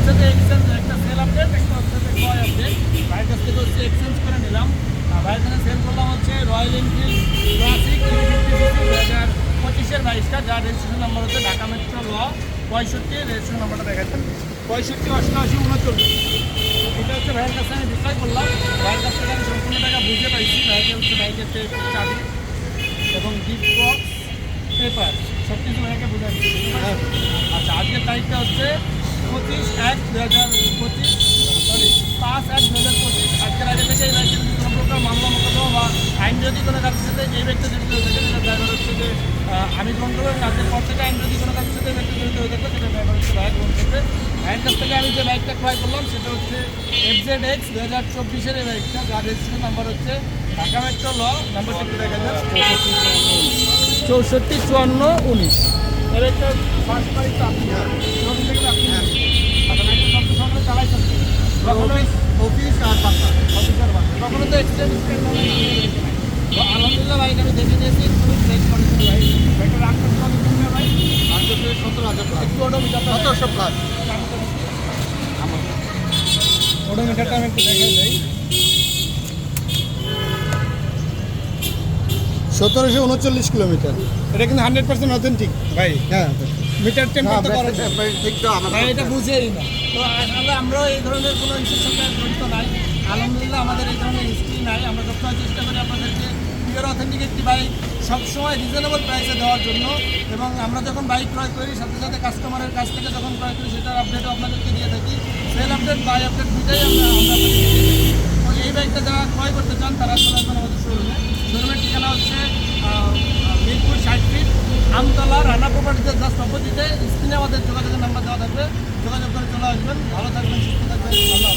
হচ্ছে যে এক্সচেঞ্জ, একটা সেল আপডেট, একটা হচ্ছে যে ক্রয় আপডেট। ভাইয়ের কাছ থেকে হচ্ছে এক্সচেঞ্জ করে নিলাম। ভাইয়ের কাছে সেল করলাম হচ্ছে রয়্যাল এনফিল্ড ক্লাসিক 350cc 2025-এর যার রেজিস্ট্রেশন নাম্বার হচ্ছে ঢাকা মেট্রো ল 65, রেজিস্ট্রেশন নাম্বারটা দেখাচ্ছেন 658889। এটা হচ্ছে ভাইয়ের কাছে আমি বিক্রয় করলাম। ভাইয়ের কাছ থেকে আমি সম্পূর্ণ টাকা বুঝে পাইছি। ভাইকে হচ্ছে বাইকের চাবি এবং গিফট বক্স, পেপার সব কিছু ভাইকে বুঝে দিচ্ছি। আচ্ছা, আজকের তারিখটা হচ্ছে 25/1/2025, সরি 5/1/2025। আজকের আগে থেকে এই বাইকের যদি কোনো প্রকার মামলা মোকদ্দমা বা আইন যদি কোনো কাজের সাথে এই ব্যক্তি জড়িত হয়ে থাকে, সেটা ড্রাইভার হচ্ছে যে আমি গ্রহণ করবো। আজকের পর থেকে আইন যদি কোনো কাজের সাথে এই ব্যক্তি জড়িত হয়ে থাকে, সেটা ড্রাইভার হচ্ছে ভাই গ্রহণ করবে। ভাইয়ের কাছ থেকে আমি যে বাইকটা ক্রয় করলাম সেটা হচ্ছে FZX 2024-এর এই বাইকটা, যার রেজিস্ট্রেশন নাম্বার হচ্ছে ঢাকা মেট্রো ল নাম্বারটা একটু দেখা যায় 645419। এর একটা ফার্স্ট বাইক তো আপনি শোরুম থেকে আপনি আচ্ছা, বাইকটা সব সকালে চালাইছেন অফিস আর বাসা। অফিসার বাস কখনো তো এক্সটেন্ড তো আলহামদুলিল্লাহ বাইক আমি দেখে নিয়েছি, খুবই ফ্রেশ করেছি ভাই। বাইকটা রাখতে কত কিনবে ভাই? রাজ্য থেকে 17,000 একটু ওডোমিটারটা 1700 প্লাস। ওডোমিটারটা আমি একটু দেখে যাই। 1739 কিলোমিটার। এটা কিন্তু 100% অথেন্টিক ভাই। হ্যাঁ, মিটার টেম্পার তো করা যায়। ঠিক তো আমার ভাই এটা বুঝেই না। তো আসলে আমরাও এই ধরনের কোনো ইস্যুর সঙ্গে জড়িত নাই। আলহামদুলিল্লাহ আমাদের এই ধরনের হিস্ট্রি নাই। আমরা সবসময় চেষ্টা করি আপনাদেরকে পিওর অথেন্টিক একটি বাইক সবসময় রিজনেবল প্রাইসে দেওয়ার জন্য। এবং আমরা যখন বাইক ক্রয় করি সাথে সাথে কাস্টমারের কাছ থেকে যখন ক্রয় করি সেটার আপডেটও আপনাদেরকে দিয়ে থাকি। সেল আপডেট, বাই আপডেট দুটাই আমরা আপনাদেরকে দিয়ে থাকি। তো এই বাইকটা যারা ক্রয় করতে চান তারা চলে আসবেন আমাদের শোরুমে। শোরুমের ঠিকানা হচ্ছে মিরপুর 60 ফিট, আমতলা, রানা প্রপার্টিতে জাস্ট অপোজিটে। স্ক্রিনে আমাদের যোগাযোগের নাম্বার দেওয়া থাকবে, যোগাযোগ করে চলে আসবেন। ভালো থাকবেন, সুস্থ থাকবেন, আল্লাহ।